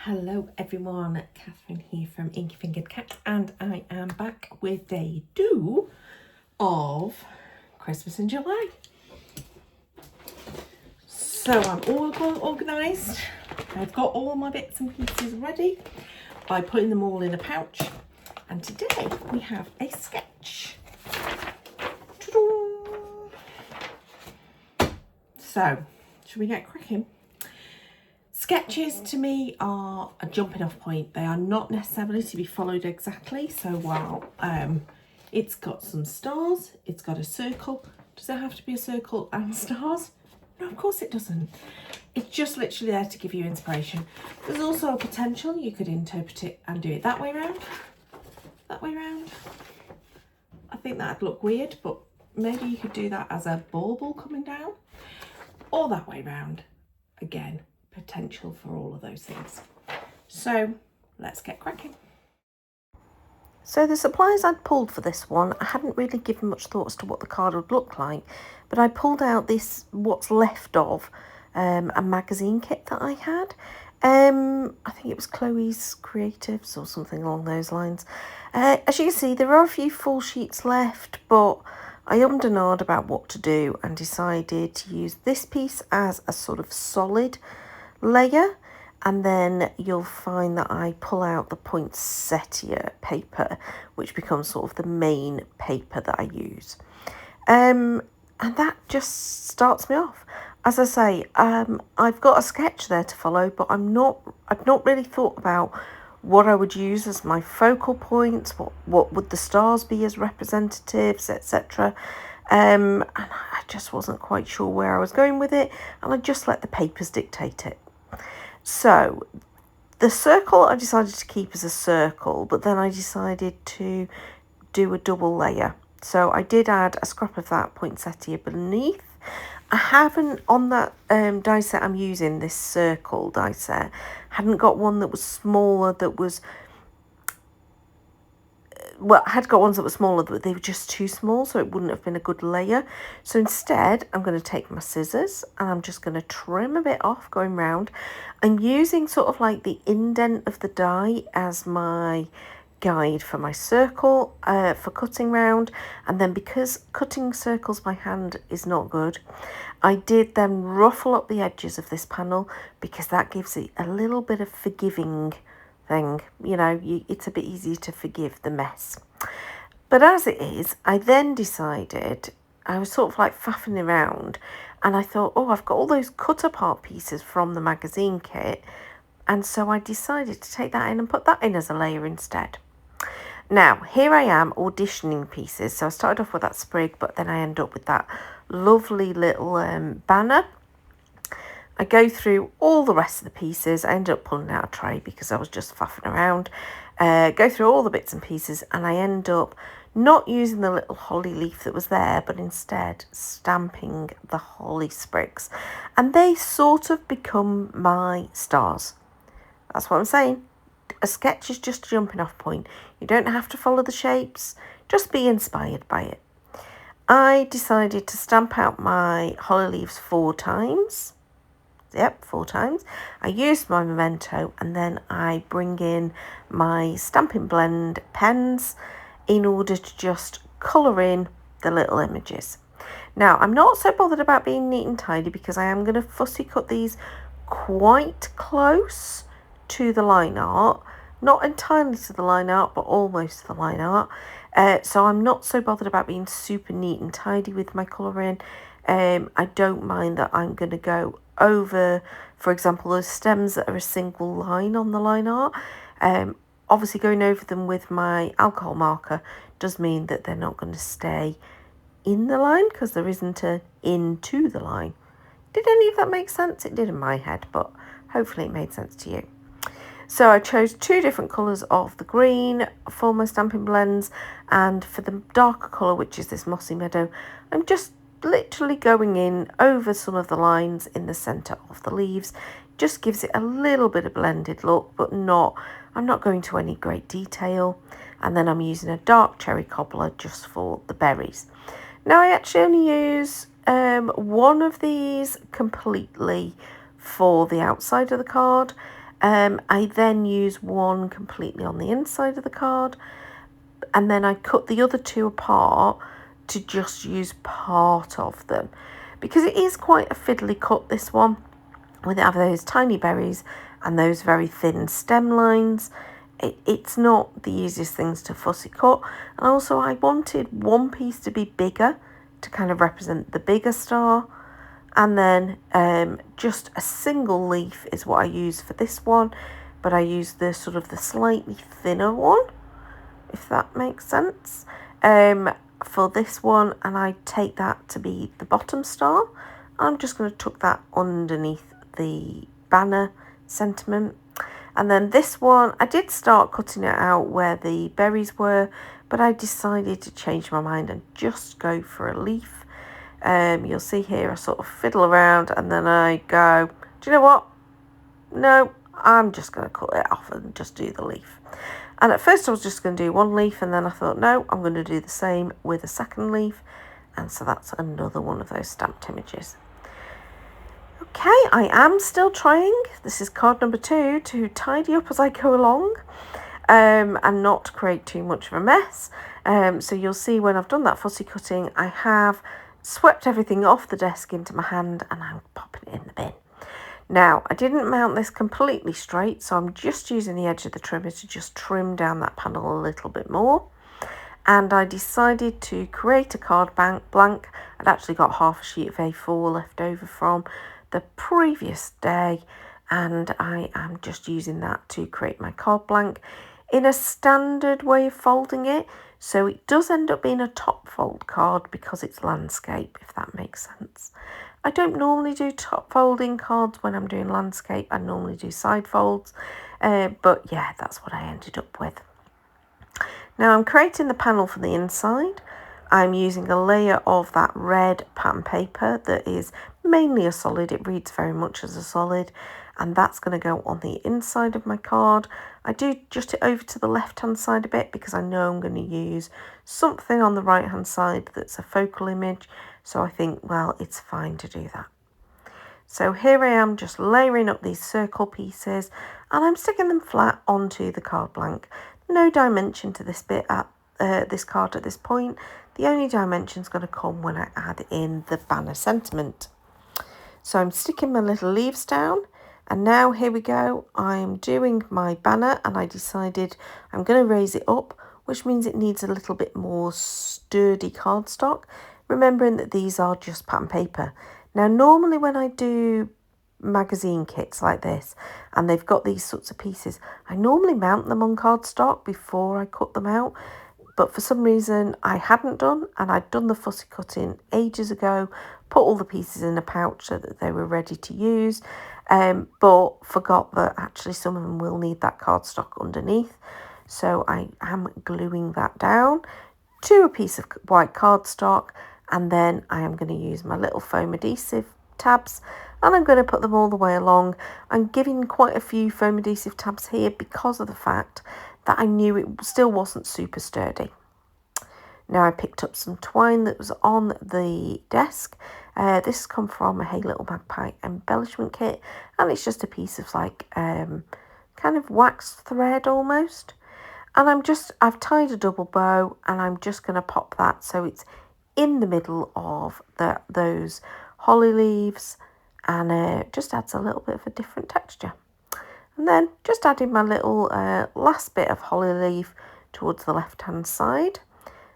Hello everyone, Catherine here from Inky Fingered Cat, and I am back with day 2 of Christmas in July. So I'm all organised. I've got all my bits and pieces ready by putting them all in a pouch, and today we have a sketch. So, should we get cracking? Sketches to me are a jumping off point. They are not necessarily to be followed exactly. So while it's got some stars, it's got a circle. Does it have to be a circle and stars? No, of course it doesn't. It's just literally there to give you inspiration. There's also a potential you could interpret it and do it that way round. That way round. I think that'd look weird, but maybe you could do that as a bauble coming down. Or that way round. Again, potential for all of those things. So let's get cracking. So the supplies I'd pulled for this one, I hadn't really given much thought as to what the card would look like, but I pulled out this what's left of a magazine kit that I had. I think it was Chloe's Creatives or something along those lines. As you can see, there are a few full sheets left, but I ummed and ahed about what to do and decided to use this piece as a sort of solid layer, and then you'll find that I pull out the poinsettia paper, which becomes sort of the main paper that I use. And that just starts me off. As I say, I've got a sketch there to follow, but I've not really thought about what I would use as my focal points, what would the stars be as representatives, etc. And I just wasn't quite sure where I was going with it, and I just let the papers dictate it. So the circle I decided to keep as a circle, but then I decided to do a double layer. So I did add a scrap of that poinsettia beneath. I haven't, on that die set I'm using, this circle die set, hadn't got one that was smaller, that was, well, I had got ones that were smaller, but they were just too small, so it wouldn't have been a good layer. So instead, I'm going to take my scissors and I'm just going to trim a bit off going round. I'm using sort of like the indent of the die as my guide for my circle for cutting round. And then because cutting circles by hand is not good, I did then ruffle up the edges of this panel because that gives it a little bit of forgiving thing. You know, it's a bit easier to forgive the mess. But as it is, I then decided, I was sort of like faffing around, and I thought, oh, I've got all those cut apart pieces from the magazine kit, and so I decided to take that in and put that in as a layer instead. Now, here I am auditioning pieces. So I started off with that sprig, but then I end up with that lovely little banner. I go through all the rest of the pieces. I ended up pulling out a tray because I was just faffing around. Go through all the bits and pieces, and I end up not using the little holly leaf that was there, but instead stamping the holly sprigs. And they sort of become my stars. That's what I'm saying. A sketch is just a jumping off point. You don't have to follow the shapes. Just be inspired by it. I decided to stamp out my holly leaves 4 times. Yep, 4 times. I used my Memento, and then I bring in my Stampin' Blend pens in order to just colour in the little images. Now, I'm not so bothered about being neat and tidy because I am going to fussy cut these quite close to the line art. Not entirely to the line art, but almost to the line art. So I'm not so bothered about being super neat and tidy with my colouring. I don't mind that I'm going to go over, for example, those stems that are a single line on the line art. Obviously going over them with my alcohol marker does mean that they're not going to stay in the line because there isn't a into the line. Did any of that make sense? It did in my head, but hopefully it made sense to you. So I chose 2 different colours of the green for my Stampin' Blends, and for the darker colour, which is this Mossy Meadow, I'm just literally going in over some of the lines in the centre of the leaves. Just gives it a little bit of blended look, but I'm not going to any great detail. And then I'm using a dark cherry cobbler just for the berries. Now I actually only use one of these completely for the outside of the card. I then use one completely on the inside of the card, and then I cut the other two apart to just use part of them, because it is quite a fiddly cut, this one, with those tiny berries and those very thin stem lines. It's not the easiest things to fussy cut, and also I wanted one piece to be bigger to kind of represent the bigger star, and then just a single leaf is what I use for this one, but I use the sort of the slightly thinner one, if that makes sense, for this one, and I take that to be the bottom star. I'm just going to tuck that underneath the banner sentiment. And then this one, I did start cutting it out where the berries were, but I decided to change my mind and just go for a leaf. You'll see here I sort of fiddle around and then I go, do you know what? No, I'm just going to cut it off and just do the leaf. And at first I was just going to do one leaf, and then I thought, no, I'm going to do the same with a second leaf. And so that's another one of those stamped images. Okay, I am still trying, this is card number 2, to tidy up as I go along, and not create too much of a mess. So you'll see when I've done that fussy cutting, I have swept everything off the desk into my hand and I'm popping it in the bin. Now, I didn't mount this completely straight, so I'm just using the edge of the trimmer to just trim down that panel a little bit more. And I decided to create a card blank. I'd actually got half a sheet of A4 left over from the previous day, and I am just using that to create my card blank in a standard way of folding it. So it does end up being a top fold card because it's landscape, if that makes sense. I don't normally do top folding cards when I'm doing landscape. I normally do side folds, but yeah, that's what I ended up with. Now I'm creating the panel for the inside. I'm using a layer of that red pattern paper that is mainly a solid. It reads very much as a solid, and that's going to go on the inside of my card. I do adjust it over to the left hand side a bit because I know I'm going to use something on the right hand side that's a focal image, so I think, well, it's fine to do that. So here I am just layering up these circle pieces, and I'm sticking them flat onto the card blank. No dimension to this bit at this card at this point. The only dimension is going to come when I add in the banner sentiment. So I'm sticking my little leaves down, and now here we go. I'm doing my banner, and I decided I'm going to raise it up, which means it needs a little bit more sturdy cardstock, remembering that these are just pattern paper. Now normally when I do magazine kits like this and they've got these sorts of pieces, I normally mount them on cardstock before I cut them out, but for some reason I hadn't done, and I'd done the fussy cutting ages ago, put all the pieces in a pouch so that they were ready to use, but forgot that actually some of them will need that cardstock underneath. So I am gluing that down to a piece of white cardstock, and then I am going to use my little foam adhesive tabs, and I'm going to put them all the way along. I'm giving quite a few foam adhesive tabs here because of the fact that I knew it still wasn't super sturdy. Now I picked up some twine that was on the desk. This has come from a Hey Little Magpie embellishment kit, and it's just a piece of like kind of waxed thread almost. And I've tied a double bow, and I'm just going to pop that so it's in the middle of those holly leaves, and just adds a little bit of a different texture. And then just adding my little last bit of holly leaf towards the left hand side.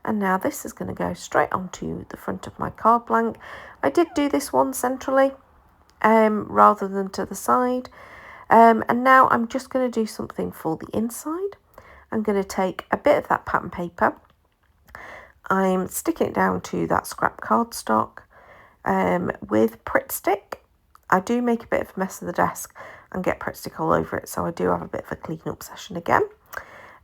And now this is going to go straight onto the front of my card blank. I did do this one centrally rather than to the side. And now I'm just going to do something for the inside. I'm going to take a bit of that pattern paper. I'm sticking it down to that scrap cardstock with Pritt Stick. I do make a bit of a mess of the desk and get Pritt Stick all over it, so I do have a bit of a clean up session again.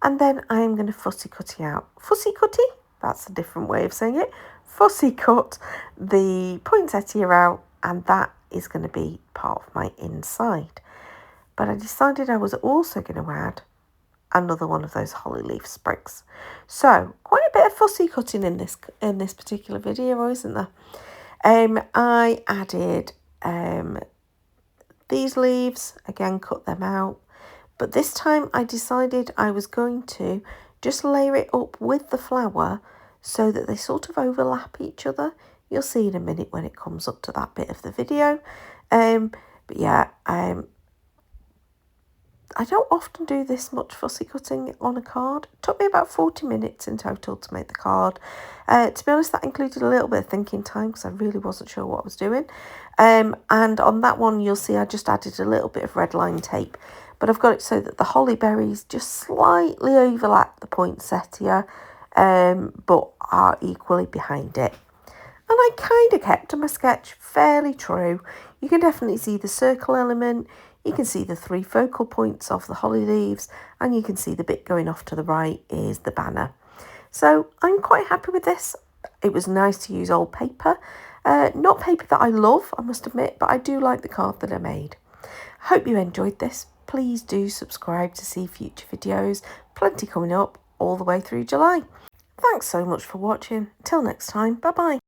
And then I'm going to fussy cutty out. Fussy cutty? That's a different way of saying it. Fussy cut the poinsettia out, and that is going to be part of my inside. But I decided I was also going to add another one of those holly leaf sprigs. So quite a bit of fussy cutting in this particular video, isn't there? I added These leaves, again, cut them out. But this time I decided I was going to just layer it up with the flower so that they sort of overlap each other. You'll see in a minute when it comes up to that bit of the video. But yeah, I don't often do this much fussy cutting on a card. It took me about 40 minutes in total to make the card. To be honest, that included a little bit of thinking time because I really wasn't sure what I was doing. And on that one, you'll see I just added a little bit of red line tape. But I've got it so that the holly berries just slightly overlap the poinsettia, but are equally behind it. And I kind of kept my sketch fairly true. You can definitely see the circle element, you can see the 3 focal points of the holly leaves, and you can see the bit going off to the right is the banner. So I'm quite happy with this. It was nice to use old paper. Not paper that I love, I must admit, but I do like the card that I made. Hope you enjoyed this. Please do subscribe to see future videos. Plenty coming up all the way through July. Thanks so much for watching. Till next time, bye bye.